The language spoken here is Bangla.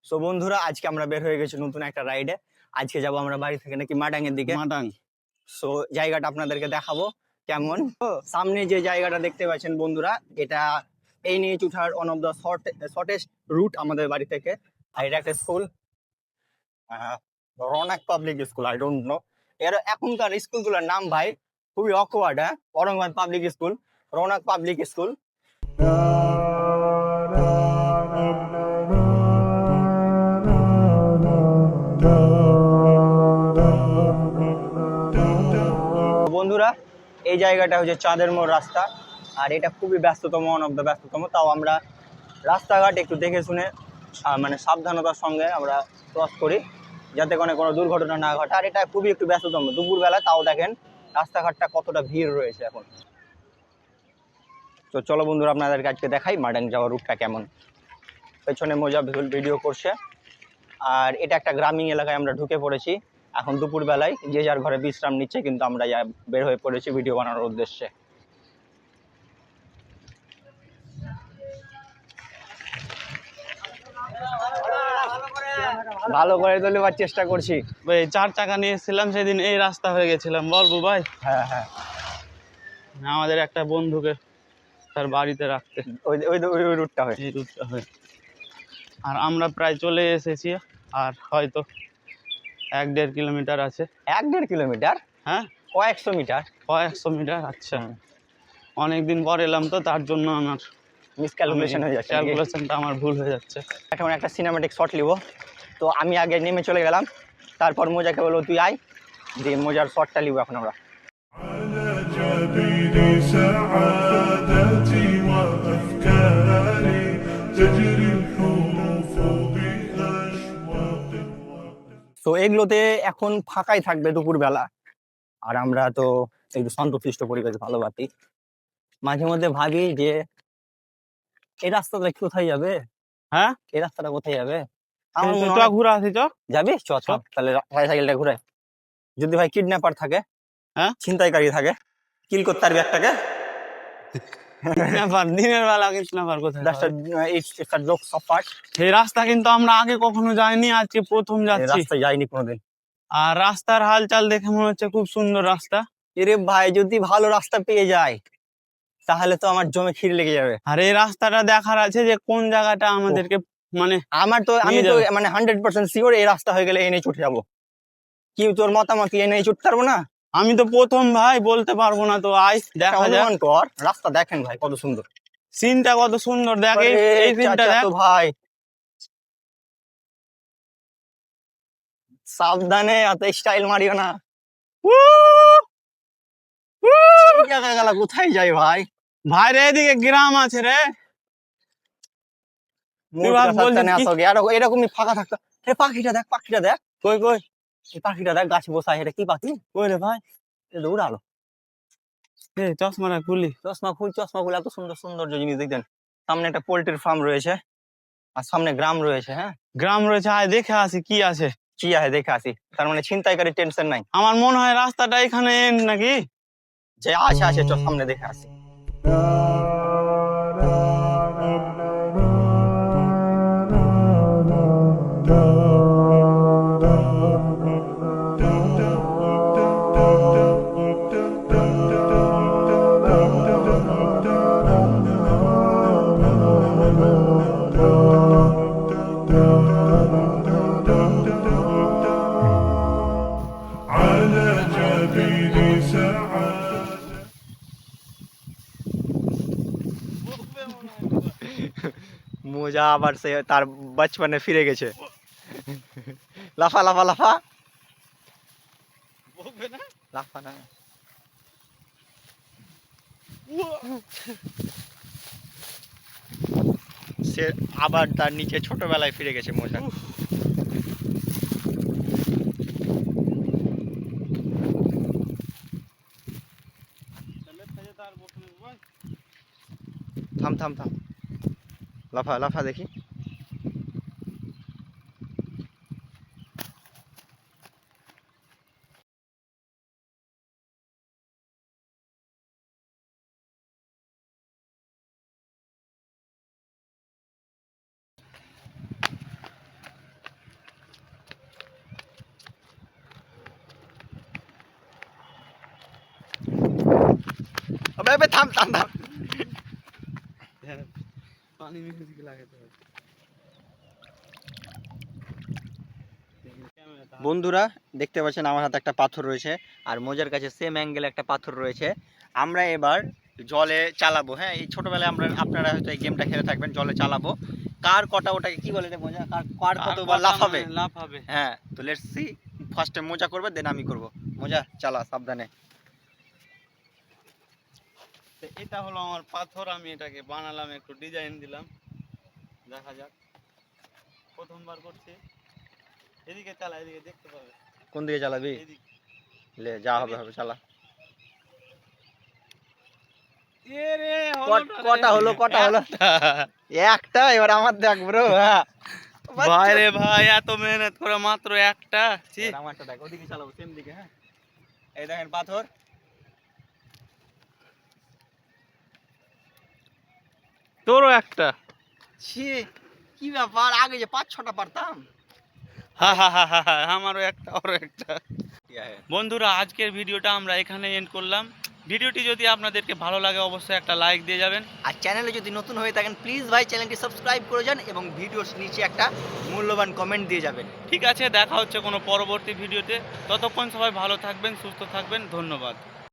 সো বন্ধুরা, আজকে আমরা বের হয়ে গেছি নতুন একটা রাইডে। আজকে যাব আমরা বাড়ি থেকে নাকি মাটাং এর দিকে। মাটাং। সো জায়গাটা আপনাদেরকে দেখাবো কেমন। সামনে যে জায়গাটা দেখতে পাচ্ছেন বন্ধুরা, এটা এই নিয়ে উঠার one of the shortest route আমাদের বাড়ি থেকে। আর এটা একটা school, Raunak public school. I don't know এর এখনকার স্কুলগুলোর নাম ভাই খুবই awkward. Aurangabad public school, Raunak public school. বন্ধুরা, এই জায়গাটা হচ্ছে চাঁদের মোড় রাস্তা, আর এটা খুবই ব্যস্ততম, ওয়ান অফ দ্য ব্যস্ততম। তাও আমরা রাস্তাঘাট একটু দেখে শুনে মানে সাবধানতার সঙ্গে আমরা ক্রস করি, যাতে কোনো দুর্ঘটনা না ঘটে। আর এটা খুবই একটু ব্যস্ততম দুপুরবেলা, তাও দেখেন রাস্তাঘাটটা কতটা ভিড় রয়েছে এখন। তো চলো বন্ধুরা, আপনাদেরকে আজকে দেখাই মাটাং যাওয়ার রুটটা কেমন। পেছনে মোজা ভিডিও করছে। আর এটা একটা গ্রামীণ এলাকায় আমরা ঢুকে পড়েছি এখন দুপুরবেলায়। যে যার ঘরে বিশ্রাম নিচ্ছে, কিন্তু আমরা বের হয়ে পড়েছি ভিডিও বানানোর উদ্দেশ্যে। ভালো করে তোলবার চেষ্টা করছি ভাই, 4 চাকা নিয়ে এসেছিলাম সেদিন, এই রাস্তা হয়ে গেছিলাম বলবো ভাই। হ্যাঁ হ্যাঁ, আমাদের একটা বন্ধুকে তার বাড়িতে রাখতে ওই রুটটা হয়, এই রুটটা হয়ে। আর আমরা প্রায় চলে এসেছি, আর হয়তো 1-1.5 কিলোমিটার আছে। 1-1.5 কিলোমিটার? হ্যাঁ, কয়েকশো মিটার। কয়েকশো মিটার। আচ্ছা, অনেকদিন পর এলাম তো, তার জন্য আমার মিসক্যালকুলেশন হয়ে যাচ্ছে, ক্যালকুলেশনটা আমার ভুল হয়ে যাচ্ছে। এখন একটা সিনেম্যাটিক শট নিব, তো আমি আগে নেমে চলে গেলাম। তারপর মোজাকে বলবো তুই আয়, দিয়ে মোজার শটটা নিব এখন আমরা। তো এগুলোতে এখন ফাঁকাই থাকবে দুপুরবেলা, আর আমরা তো একটু শান্তশিষ্ট পরিবেশ ভালোবাসি। মাঝে মধ্যে ভাবি যে এই রাস্তাটা কোথায় যাবে, হ্যাঁ, এই রাস্তাটা কোথায় যাবে। চ ঘুরে আসি, চ যাবি, চ তাহলে সাইকেলটা ঘুরে। যদি ভাই কিডন্যাপার থাকে, হ্যাঁ, ছিনতাইকারী থাকে, কিল করতে পারবি একটাকে। দিনের বেলা কিডন্যাপার কোথায়? এই রাস্তা কিন্তু আমরা আগে কখনো যাইনি, আজকে প্রথম যাচ্ছি। রাস্তায় যাইনি কোনোদিন। আর রাস্তার হালচাল দেখে মনে হচ্ছে খুব সুন্দর রাস্তা। এরে ভাই, যদি ভালো রাস্তা পেয়ে যায় তাহলে তো আমার জমে ক্ষীর লেগে যাবে। আর এই রাস্তাটা দেখার আছে যে কোন জায়গাটা আমাদেরকে, মানে আমি তো মানে 100% শিওর এই রাস্তা হয়ে গেলে এনে ছুটে যাবো। কি তোর মতামত, এনে ছুটতে পারবো না? আমি তো প্রথম ভাই, বলতে পারবো না তো। আই দেখা যাক। রাস্তা দেখেন ভাই কত সুন্দর, সিনটা কত সুন্দর। দেখ এই সিনটা দেখ ভাই, সাবধানে, এত স্টাইল মারিও না। কোথায় যাই ভাই? ভাই রে, এদিকে গ্রাম আছে রে। এরকমই ফাঁকা থাকতো। পাখিটা দেখ, পাখিটা দেখ। কই কই? এই পাখিটা দেখ, গাছে বসায়। এটা কি পাখি? কই রে ভাই? দৌড়ালো। চশমাটা খুলি। চশমা খুলে এত সুন্দর সৌন্দর্য জিনিস দেখতেন। সামনে একটা পোল্ট্রির ফার্ম রয়েছে, আর সামনে গ্রাম রয়েছে। হ্যাঁ, গ্রাম রয়েছে। আয় দেখে আসি কি আছে। কি আছে দেখে আসি। তার মানে ছিনতাইকারী টেনশন নাই। আমার মনে হয় রাস্তাটা এখানে নাকি। যে আছে চল সামনে দেখে আসি। মোজা আবার সে তার বচপনে ফিরে গেছে। লাফা লাফা লাফা লাফা না, সে আবার তার নিচে ছোটবেলায় ফিরে গেছে মোজা। থাম থাম থাম, লাফা লাফা দেখি। বে থাম থাম থাম। পানি মিউজিক লাগাতে হবে। বন্ধুরা দেখতে পাচ্ছেন আমার হাতে একটা পাথর রয়েছে আর মোজার কাছে সেম অ্যাঙ্গেলে একটা পাথর রয়েছে। আমরা এবার জলে চালাবো। হ্যাঁ, এই ছোটবেলায় আপনারা হয়তো এই গেমটা খেলে থাকবেন, জলে চালাবো। কার কটা ওটাকে কি বলে রে মোজা, কার কতবার লাফাবে। লাফাবে। হ্যাঁ, তো লেটস সি। ফার্স্টে মোজা করবে, দেন আমি করব। মোজা চালা সাবধানে। তো এটা হলো আমার পাথর, আমি এটাকে বানালাম, একটু ডিজাইন দিলাম, দেখা যাক। প্রথমবার করছি। এদিকে চালা, এদিকে দেখতে পাবে। কোন দিকে চালাবি? এদিকে। লে যা হবে হবে, চালা। এ রে কটা হলো, কটা হলো? একটা। এবার আমার দেখ ব্রো। হ্যাঁ ভাই রে ভাই, এত মেহনত করে মাত্র একটা। ছি। এবার আমারটা দেখ, ওদিকে চালাবো, সেম দিকে। হ্যাঁ, এই দেখেন পাথর। তোরও একটা। ছি, কি ব্যাপার, আগে যে 5-6টা পারতাম। হা হা হা হা হা, আমারও একটা, ওরও একটা। বন্ধুরা, আজকের ভিডিওটা আমরা এখানে এন্ড করলাম। ভিডিওটি যদি আপনাদেরকে ভালো লাগে অবশ্যই একটা লাইক দিয়ে যাবেন। আর চ্যানেলে যদি নতুন হয়ে থাকেন প্লিজ ভাই চ্যানেলটি সাবস্ক্রাইব করে যান এবং ভিডিওর নিচে একটা মূল্যবান কমেন্ট দিয়ে যাবেন। ঠিক আছে, দেখা হচ্ছে কোনো পরবর্তী ভিডিওতে। ততক্ষণ সবাই ভালো থাকবেন, সুস্থ থাকবেন। ধন্যবাদ।